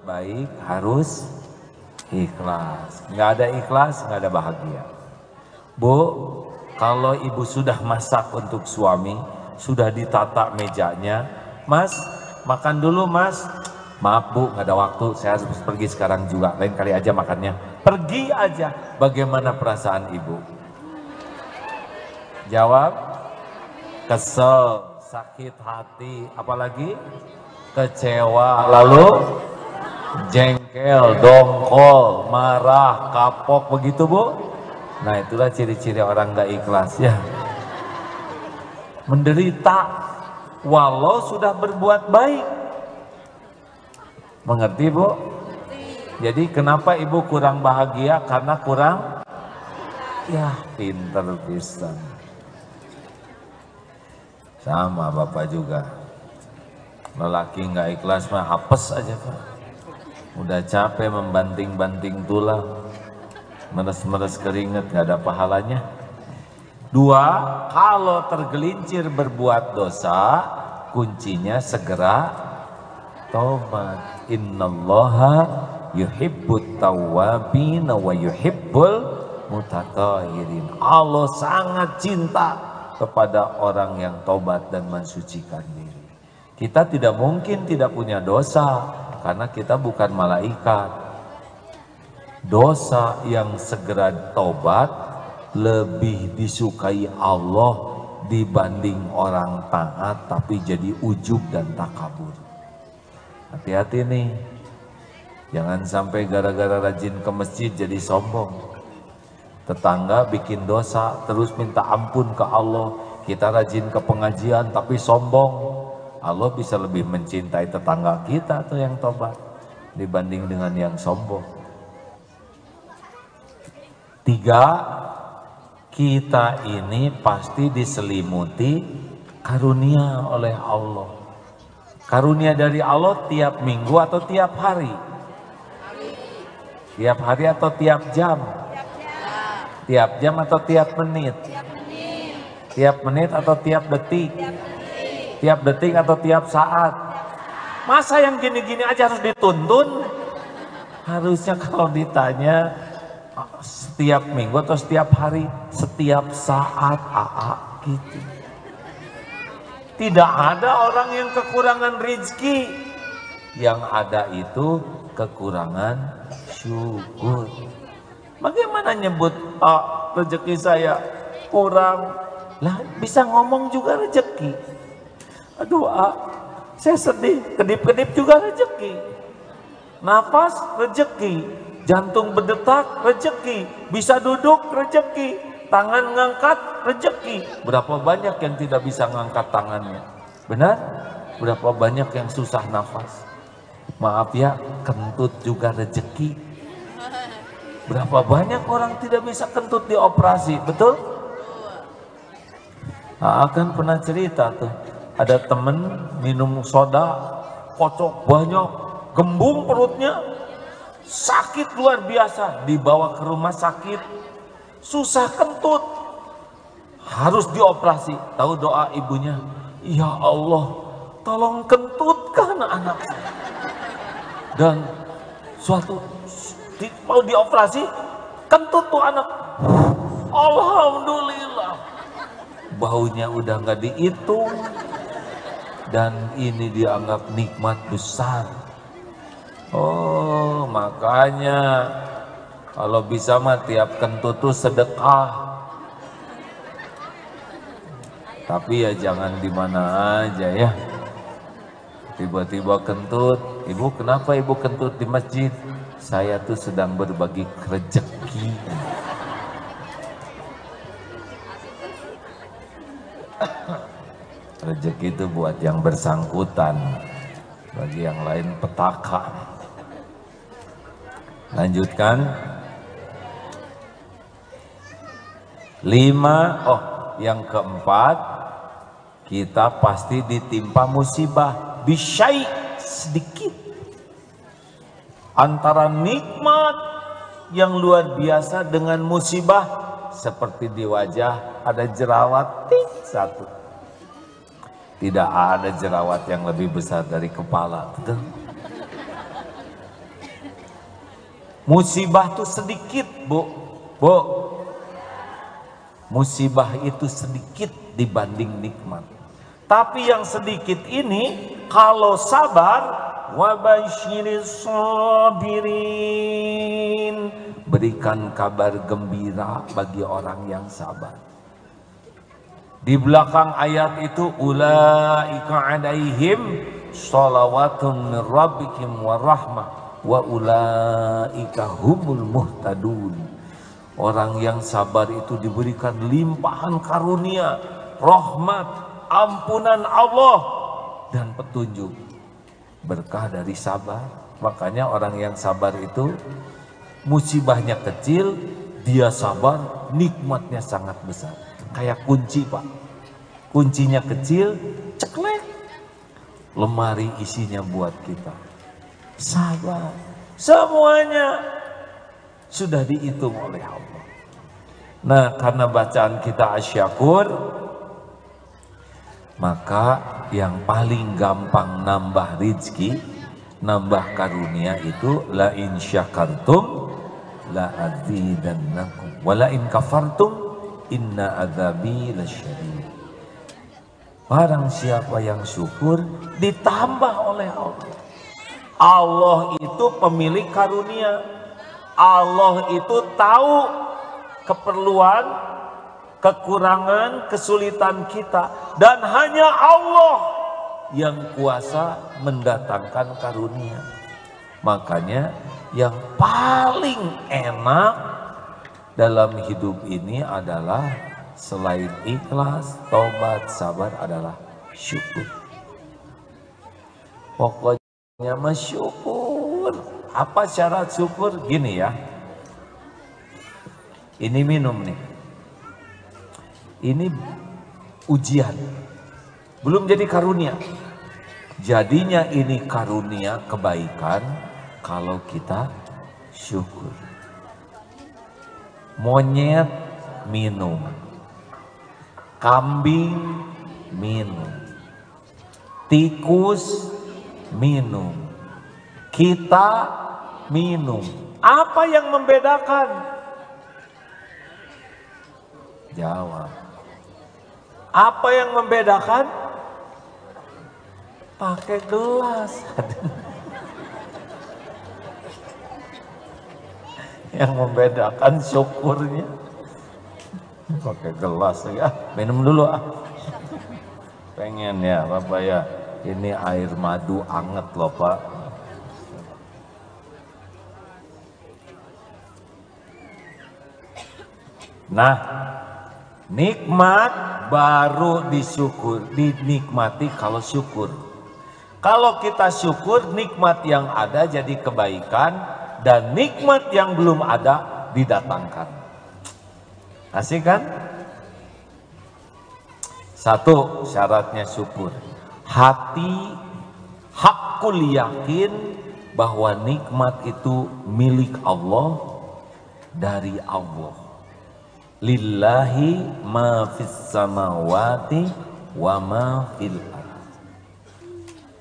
baik harus ikhlas. Nggak ada ikhlas, nggak ada bahagia. Bu, kalau ibu sudah masak untuk suami, sudah ditata mejanya, Mas, makan dulu Mas. Maaf Bu, nggak ada waktu, saya harus pergi sekarang juga, lain kali aja makannya. Pergi aja. Bagaimana perasaan ibu? Jawab, kesel, sakit hati, apalagi kecewa, lalu jengkel, dongkol, marah, kapok, begitu Bu? Nah itulah ciri-ciri orang gak ikhlas ya. Menderita walau sudah berbuat baik. Mengerti Bu? Jadi kenapa ibu kurang bahagia? Karena kurang, ya pinter pisan. Sama bapak juga. Lelaki nggak ikhlas mah hapes aja Pak. Udah capek membanting-banting tulang, meres-meres keringet, nggak ada pahalanya. Dua, kalau tergelincir berbuat dosa, kuncinya segera taubat. Innallaha yuhibbut tawwabin wa yuhibbul mutatahhirin. Allah sangat cinta kepada orang yang tobat dan mensucikan diri. Kita tidak mungkin tidak punya dosa karena kita bukan malaikat. Dosa yang segera tobat lebih disukai Allah dibanding orang taat tapi jadi ujub dan takabur. Hati-hati nih, jangan sampai gara-gara rajin ke masjid jadi sombong. Tetangga bikin dosa terus minta ampun ke Allah, kita rajin ke pengajian tapi sombong. Allah bisa lebih mencintai tetangga kita atau yang tobat dibanding dengan yang sombong. Tiga, kita ini pasti diselimuti karunia oleh Allah. Karunia dari Allah tiap minggu atau tiap hari? Tiap hari atau tiap jam? Tiap jam atau tiap menit? Tiap menit atau tiap detik? Tiap detik atau tiap saat? Masa yang gini-gini aja harus dituntun? Harusnya kalau ditanya setiap minggu atau setiap hari, setiap saat, gitu. Tidak ada orang yang kekurangan rezeki, yang ada itu kekurangan syukur. Bagaimana nyebut rezeki saya kurang? Lah bisa ngomong juga rezeki. Aduh saya sedih, kedip-kedip juga rezeki. Nafas rezeki, jantung berdetak rezeki, bisa duduk rezeki. Tangan ngangkat rezeki. Berapa banyak yang tidak bisa ngangkat tangannya? Benar? Berapa banyak yang susah nafas? Maaf ya, kentut juga rezeki. Berapa banyak orang tidak bisa kentut dioperasi, betul? Akan pernah cerita tuh, ada temen minum soda, kocok banyak, gembung perutnya, sakit luar biasa, dibawa ke rumah sakit. Susah kentut, harus dioperasi. Tahu doa ibunya? Ya Allah, tolong kentutkan anak saya. Dan suatu mau dioperasi, kentut tuh anak. Alhamdulillah, baunya udah nggak dihitung, dan ini dianggap nikmat besar. Oh, makanya kalau bisa mah tiap kentut tuh sedekah. Tapi ya jangan di mana aja ya. Tiba-tiba kentut, ibu kenapa ibu kentut di masjid? Saya tuh sedang berbagi rezeki. Rezeki itu buat yang bersangkutan, bagi yang lain petaka. Lanjutkan. 5, yang keempat, kita pasti ditimpa musibah bisyai, sedikit. Antara nikmat yang luar biasa dengan musibah, seperti di wajah ada jerawat satu. Tidak ada jerawat yang lebih besar dari kepala, betul? Musibah itu sedikit, Bu. Bu, musibah itu sedikit dibanding nikmat. Tapi yang sedikit ini kalau sabar, wabasyiris sabirin, berikan kabar gembira bagi orang yang sabar. Di belakang ayat itu ulaika alaihim shalawatun min rabbikum warahmah wa ulaika humul muhtadun. Orang yang sabar itu diberikan limpahan karunia, rahmat, ampunan Allah dan petunjuk. Berkah dari sabar. Makanya orang yang sabar itu musibahnya kecil, dia sabar, nikmatnya sangat besar. Kayak kunci, Pak. Kuncinya kecil, ceklek. Lemari isinya buat kita. Sabar. Semuanya sudah dihitung oleh Allah. Nah, karena bacaan kita asyakur, maka yang paling gampang nambah rizki, nambah karunia itu la in syakartum la azidannakum wa la in kafartum inna adzabi lasyadid. Barang siapa yang syukur ditambah oleh Allah. Allah itu pemilik karunia. Allah itu tahu keperluan, kekurangan, kesulitan kita, dan hanya Allah yang kuasa mendatangkan karunia. Makanya yang paling enak dalam hidup ini adalah selain ikhlas, taubat, sabar adalah syukur. Pokoknya bersyukur. Apa syarat syukur? Gini ya. Ini minum nih. Ini ujian. Belum jadi karunia. Jadinya ini karunia kebaikan kalau kita syukur. Monyet minum. Kambing minum. Tikus minum. Kita minum. Apa yang membedakan? Jawab. Apa yang membedakan? Pakai gelas. Yang membedakan syukurnya pakai gelas ya. Minum dulu ah. Pengen ya Bapak ya. Ini air madu anget loh Pak. Nah, nikmat baru dinikmati kalau syukur. Kalau kita syukur, nikmat yang ada jadi kebaikan dan nikmat yang belum ada didatangkan. Asik kan? Satu syaratnya syukur. Hati hakul yakin bahwa nikmat itu milik Allah, dari Allah. Lillahi ma fis samawati wa ma fil ardh.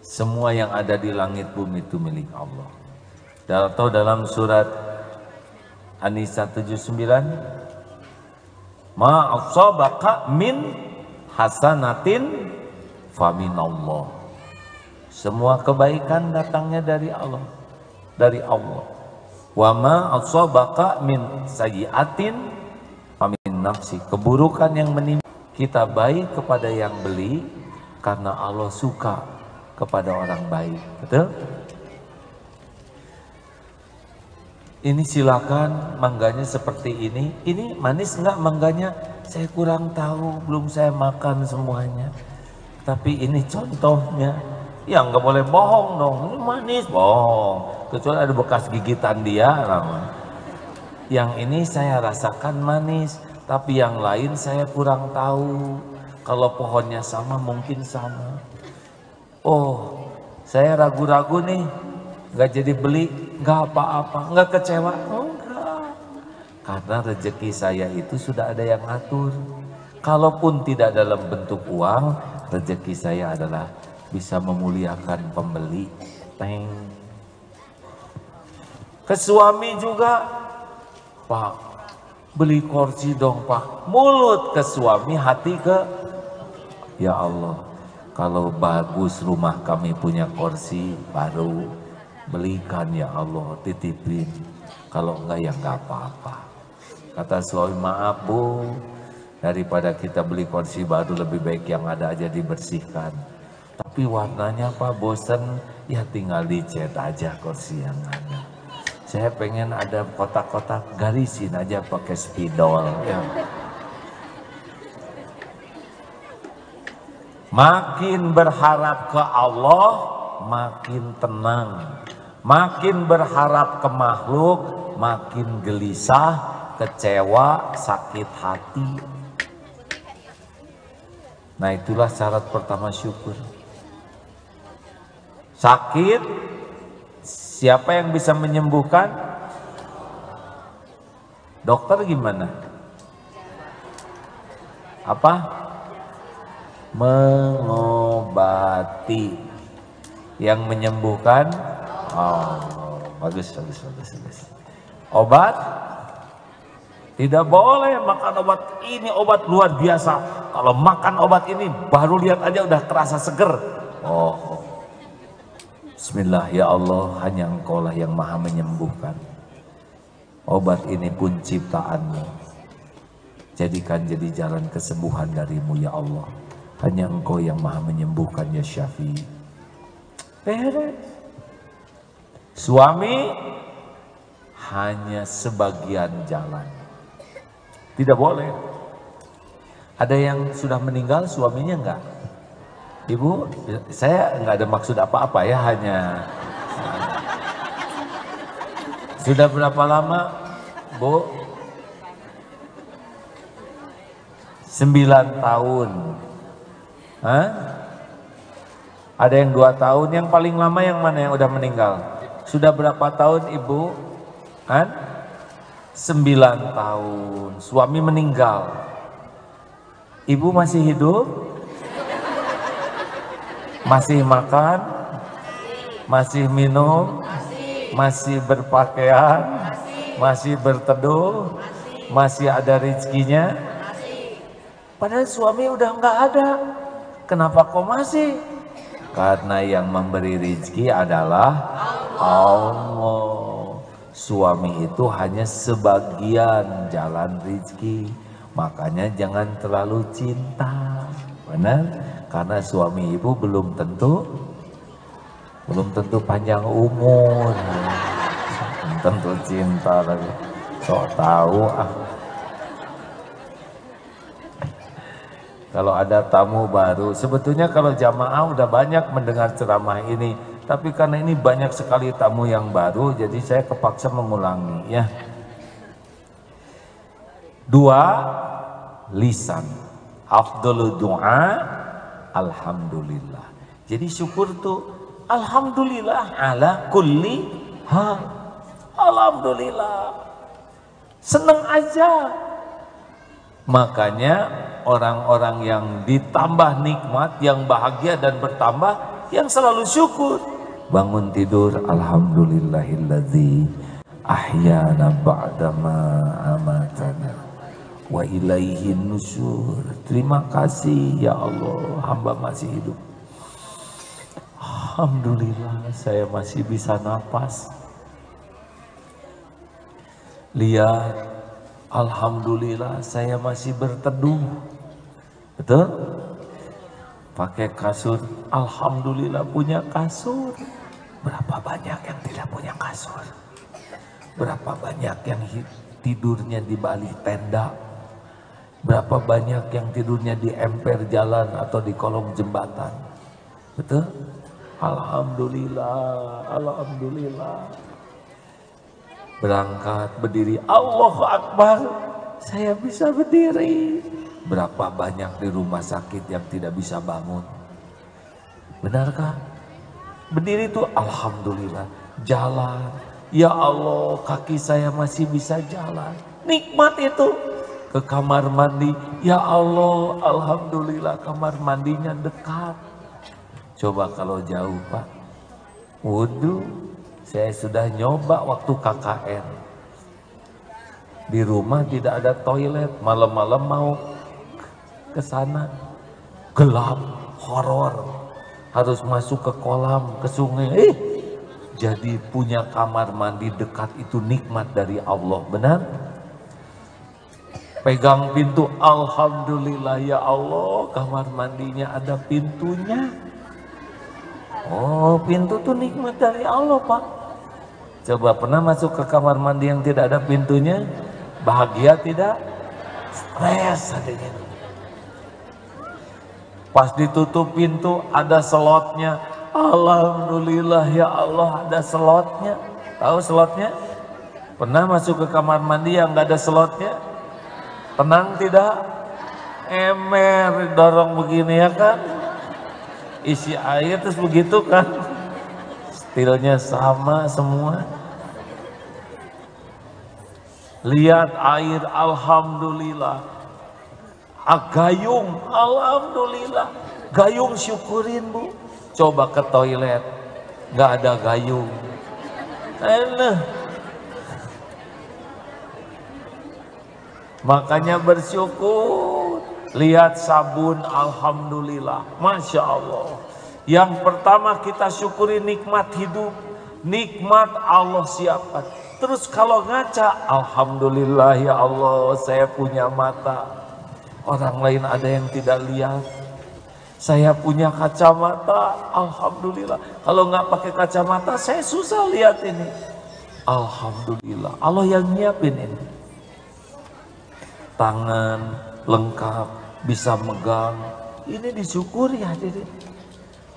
Semua yang ada di langit bumi itu milik Allah. Atau dalam surat An-Nisa 79, ma asabaka min hasanatin faminallah. Semua kebaikan datangnya dari Allah. Dari Allah. Wa ma asabaka min sayyi'atin nafsi, keburukan yang menimpa kita baik kepada yang beli karena Allah suka kepada orang baik. Betul? Ini silakan mangganya seperti ini. Ini manis enggak mangganya? Saya kurang tahu, belum saya makan semuanya. Tapi ini contohnya. Ya nggak boleh bohong dong. Ini manis, bohong. Kecuali ada bekas gigitan dia. Yang ini saya rasakan manis. Tapi yang lain saya kurang tahu. Kalau pohonnya sama mungkin sama. Oh, saya ragu-ragu nih, nggak jadi beli, nggak apa-apa, nggak kecewa, enggak. Karena rezeki saya itu sudah ada yang ngatur. Kalaupun tidak dalam bentuk uang, rezeki saya adalah bisa memuliakan pembeli. Teng. Ke suami juga, Pak, beli kursi dong Pak. Mulut ke suami, hati ke, ya Allah, kalau bagus rumah kami punya kursi baru, belikan ya Allah, titipin. Kalau enggak ya enggak apa-apa. Kata suami, maaf Bu, daripada kita beli kursi baru lebih baik yang ada aja dibersihkan. Tapi warnanya Pak bosen, ya tinggal dicat aja kursi yang ada. Saya pengen ada kotak-kotak, garisin aja pakai spidol ya. Makin berharap ke Allah, makin tenang. Makin berharap ke makhluk, makin gelisah, kecewa, sakit hati. Nah itulah syarat pertama syukur. Sakit, siapa yang bisa menyembuhkan? Dokter gimana? Apa? Mengobati. Yang menyembuhkan? Oh, bagus. Obat? Tidak boleh makan obat ini, obat luar biasa. Kalau makan obat ini baru lihat aja udah terasa seger. Oh. Bismillah ya Allah, hanya Engkau lah yang maha menyembuhkan. Obat ini pun ciptaanmu. Jadikan jadi jalan kesembuhan darimu ya Allah. Hanya Engkau yang maha menyembuhkan ya Syafi'i. Beres. Suami hanya sebagian jalan. Tidak boleh. Ada yang sudah meninggal suaminya enggak? Ibu, saya nggak ada maksud apa-apa ya, hanya sudah berapa lama, Bu? 9 tahun. Hah? Ada yang 2 tahun, yang paling lama yang mana yang udah meninggal? Sudah berapa tahun Ibu? Kan? 9 tahun, suami meninggal. Ibu masih hidup? Masih makan, masih minum, masih berpakaian, masih berteduh, masih ada rezekinya. Padahal suami udah nggak ada. Kenapa kok masih? Karena yang memberi rezeki adalah Allah. Suami itu hanya sebagian jalan rezeki. Makanya jangan terlalu cinta. Benar? Karena suami ibu belum tentu panjang umur, belum tentu cinta, tapi sok tahu ah. Kalau ada tamu baru, sebetulnya kalau jamaah udah banyak mendengar ceramah ini, tapi karena ini banyak sekali tamu yang baru, jadi saya kepaksa mengulangi ya. 2, lisan. Afdhalud du'a alhamdulillah. Jadi syukur tuh alhamdulillah ala kulli hal. Alhamdulillah. Senang aja. Makanya orang-orang yang ditambah nikmat, yang bahagia dan bertambah, yang selalu syukur. Bangun tidur alhamdulillahilladzi ahyana ba'dama amatana wa ilaihin nusyur. Terima kasih ya Allah, hamba masih hidup. Alhamdulillah saya masih bisa napas. Lihat, alhamdulillah saya masih berteduh. Betul? Pakai kasur, alhamdulillah punya kasur. Berapa banyak yang tidak punya kasur? Berapa banyak yang tidurnya di balik tenda? Berapa banyak yang tidurnya di emper jalan atau di kolong jembatan? Betul? Alhamdulillah, alhamdulillah. Berangkat, berdiri, Allahu Akbar, saya bisa berdiri. Berapa banyak di rumah sakit yang tidak bisa bangun? Benarkah? Berdiri itu alhamdulillah. Jalan, ya Allah, kaki saya masih bisa jalan. Nikmat itu. Ke kamar mandi, ya Allah, alhamdulillah kamar mandinya dekat. Coba kalau jauh Pak, wudhu Saya sudah nyoba waktu KKN. Di rumah tidak ada toilet, malam-malam mau ke sana. Gelap, horor. Harus masuk ke kolam, ke sungai. Jadi punya kamar mandi dekat itu nikmat dari Allah, benar? Pegang pintu, alhamdulillah ya Allah, kamar mandinya ada pintunya. Oh, pintu tuh nikmat dari Allah, Pak. Coba pernah masuk ke kamar mandi yang tidak ada pintunya? Bahagia tidak? Stres adanya. Pas ditutup pintu ada slotnya. Alhamdulillah ya Allah, ada slotnya. Tahu slotnya? Pernah masuk ke kamar mandi yang nggak ada slotnya? Tenang tidak? Emer dorong begini ya kan? Isi air terus begitu kan? Stilnya sama semua. Lihat air, alhamdulillah. Gayung, alhamdulillah. Gayung syukurin Bu. Coba ke toilet, nggak ada gayung. Enak. Makanya bersyukur. Lihat sabun, alhamdulillah. Masya Allah. Yang pertama kita syukuri nikmat hidup. Nikmat Allah siapkan. Terus kalau ngaca, alhamdulillah ya Allah, saya punya mata. Orang lain ada yang tidak lihat. Saya punya kacamata, alhamdulillah. Kalau nggak pakai kacamata, saya susah lihat ini. Alhamdulillah, Allah yang nyiapin ini. Tangan lengkap, bisa megang. Ini disyukuri hadirin.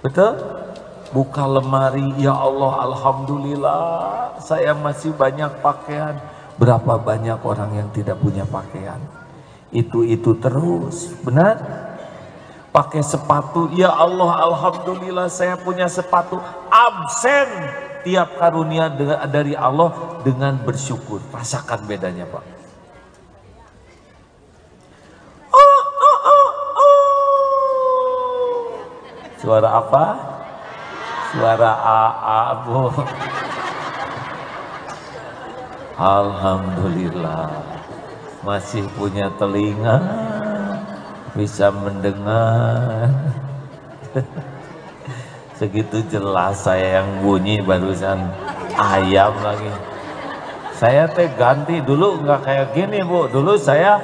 Betul? Buka lemari, ya Allah, alhamdulillah saya masih banyak pakaian. Berapa banyak orang yang tidak punya pakaian? Itu terus, benar? Pakai sepatu, ya Allah, alhamdulillah saya punya sepatu. Absen tiap karunia dari Allah dengan bersyukur. Rasakan bedanya, Pak. Suara apa? Suara AA, Bu. Alhamdulillah masih punya telinga, bisa mendengar. Segitu jelas saya yang bunyi barusan ayam lagi. Saya teh ganti dulu nggak kayak gini Bu. Dulu saya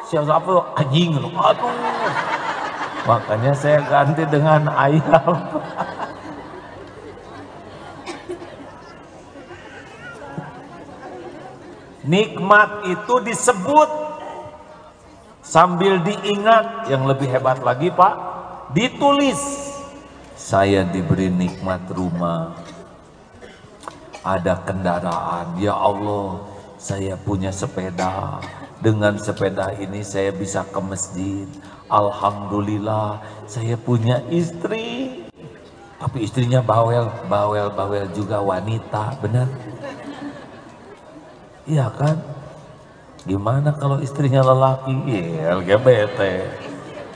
siapa anjing, aduh. Makanya saya ganti dengan ayam. Nikmat itu disebut sambil diingat. Yang lebih hebat lagi Pak, ditulis. Saya diberi nikmat rumah, ada kendaraan. Ya Allah, saya punya sepeda. Dengan sepeda ini saya bisa ke masjid. Alhamdulillah saya punya istri. Tapi istrinya bawel juga wanita, benar? Iya kan? Gimana kalau istrinya lelaki? Iya, LGBT.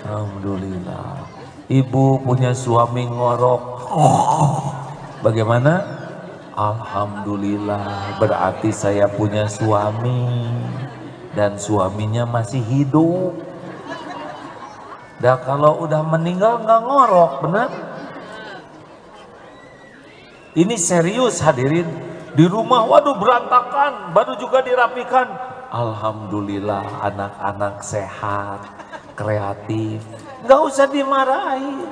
Alhamdulillah. Ibu punya suami ngorok. Bagaimana? Alhamdulillah, berarti saya punya suami dan suaminya masih hidup. Dah kalau udah meninggal nggak ngorok, benar? Ini serius hadirin. Di rumah, waduh berantakan, baru juga dirapikan. Alhamdulillah anak-anak sehat, kreatif. Nggak usah dimarahi,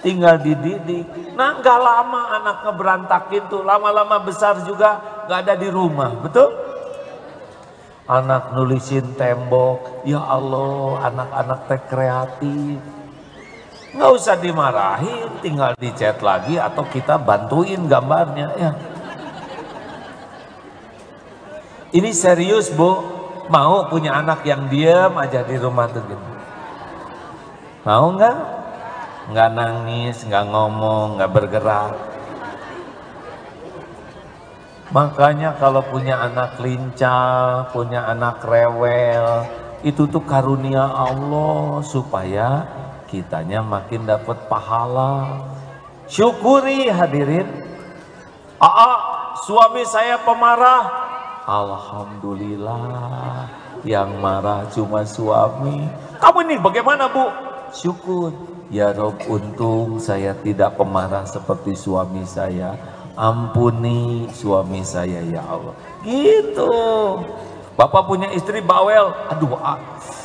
tinggal dididik. Nah nggak lama anaknya berantakin tuh, lama-lama besar juga nggak ada di rumah, betul? Anak nulisin tembok, ya Allah anak-anak teh kreatif. Nggak usah dimarahi, tinggal dicat lagi atau kita bantuin gambarnya ya. Ini serius Bu, mau punya anak yang diam aja di rumah tuh gitu? Mau nggak? Nggak nangis, nggak ngomong, nggak bergerak. Makanya kalau punya anak lincah, punya anak rewel, itu tuh karunia Allah supaya kitanya makin dapat pahala. Syukuri hadirin. Suami saya pemarah. Alhamdulillah, yang marah cuma suami. Kamu ini bagaimana, Bu? Syukur. Ya Rob, untung saya tidak pemarah seperti suami saya. Ampuni suami saya ya Allah. Gitu. Bapak punya istri bawel. Aduh,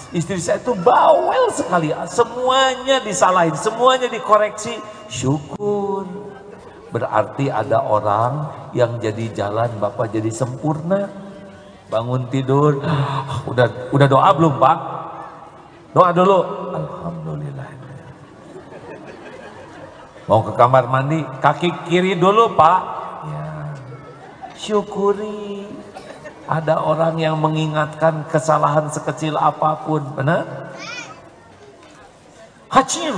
istri saya itu bawel sekali. Semuanya disalahin, semuanya dikoreksi. Syukur. Berarti ada orang yang jadi jalan, Bapak jadi sempurna. Bangun tidur, udah doa belum, Pak? Doa dulu. Alhamdulillah. Mau ke kamar mandi, kaki kiri dulu, Pak. Ya. Syukuri. Ada orang yang mengingatkan kesalahan sekecil apapun, benar? Hacim.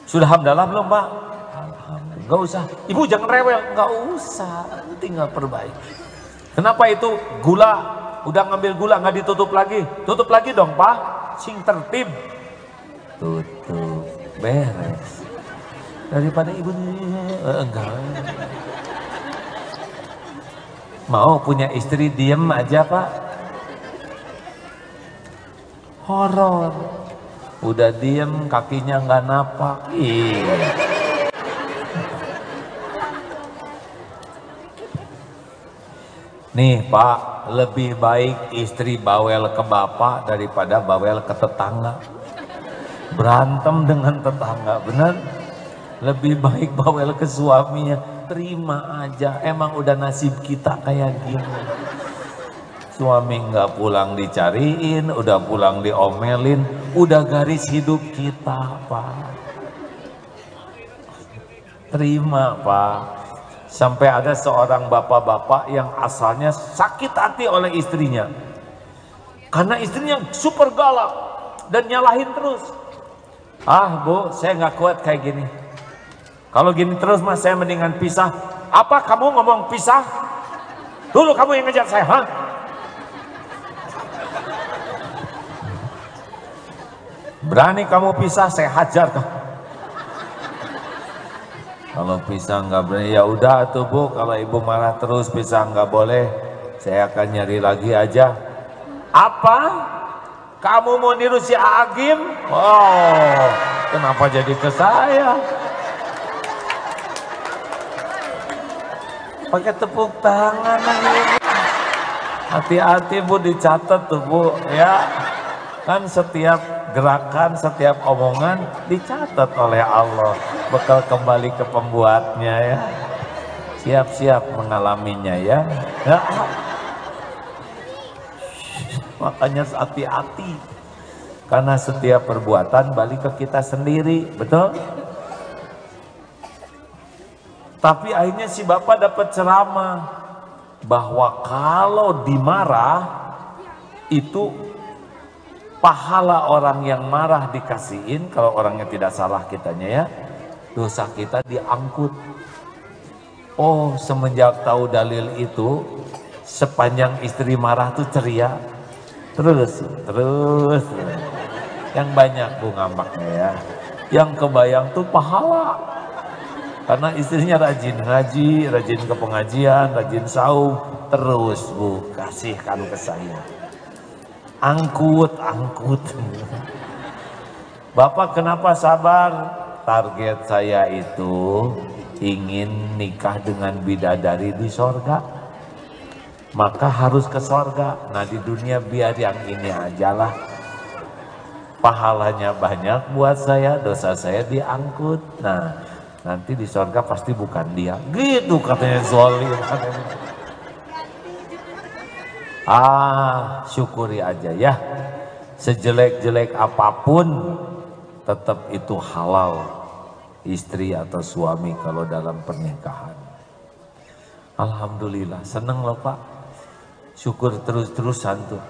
Sudah hamdalah belum, Pak? Alhamdulillah. Enggak usah. Ibu jangan rewel, enggak usah. Tinggal perbaiki. Kenapa itu? Gula. Udah ngambil gula nggak ditutup lagi. Tutup lagi dong, Pak. Sing tertib. Tutup. Beres. Daripada ibu enggak. Mau punya istri diem aja, Pak? Horor. Udah diem, kakinya nggak napak. Nih Pak, lebih baik istri bawel ke bapak daripada bawel ke tetangga. Berantem dengan tetangga, benar? Lebih baik bawel ke suaminya. Terima aja, emang udah nasib kita kayak gini. Suami nggak pulang dicariin, udah pulang diomelin, udah garis hidup kita, Pak. Terima, Pak. Sampai ada seorang bapak-bapak yang asalnya sakit hati oleh istrinya. Karena istrinya super galak dan nyalahin terus. Bu, saya nggak kuat kayak gini. Kalau gini terus mas, saya mendingan pisah. Apa kamu ngomong pisah? Dulu kamu yang ngejar saya, ha? Berani kamu pisah, saya hajar kau. Kalau pisah nggak berani, ya udah tuh Bu. Kalau ibu marah terus, pisah nggak boleh. Saya akan nyari lagi aja. Apa? Kamu mau niru si Agim? Oh, kenapa jadi ke saya? Pakai tepuk tangan lagi. Hati-hati Bu, dicatat tuh Bu, ya. Kan setiap gerakan, setiap omongan dicatat oleh Allah. Bekal kembali ke pembuatnya ya. Siap-siap mengalaminya ya. Makanya hati-hati. Karena setiap perbuatan balik ke kita sendiri, betul? Tapi akhirnya si bapak dapat ceramah bahwa kalau dimarah itu pahala orang yang marah dikasihin, kalau orangnya tidak salah kitanya ya, dosa kita diangkut. Oh, semenjak tahu dalil itu, sepanjang istri marah tuh ceria, terus. Yang banyak Bu ngambaknya ya, yang kebayang tuh pahala. Karena istrinya rajin ngaji, rajin ke pengajian, rajin saum, terus Bu kasihkan ke saya. Angkut. Bapak kenapa sabar? Target saya itu ingin nikah dengan bidadari di sorga. Maka harus ke sorga. Nah di dunia biar yang ini ajalah. Pahalanya banyak buat saya, dosa saya diangkut. Nah nanti di sorga pasti bukan dia. Gitu katanya zolim. Syukuri aja ya. Sejelek-jelek apapun tetap itu halal istri atau suami kalau dalam pernikahan. Alhamdulillah, seneng loh Pak. Syukur terus-terusan tuh.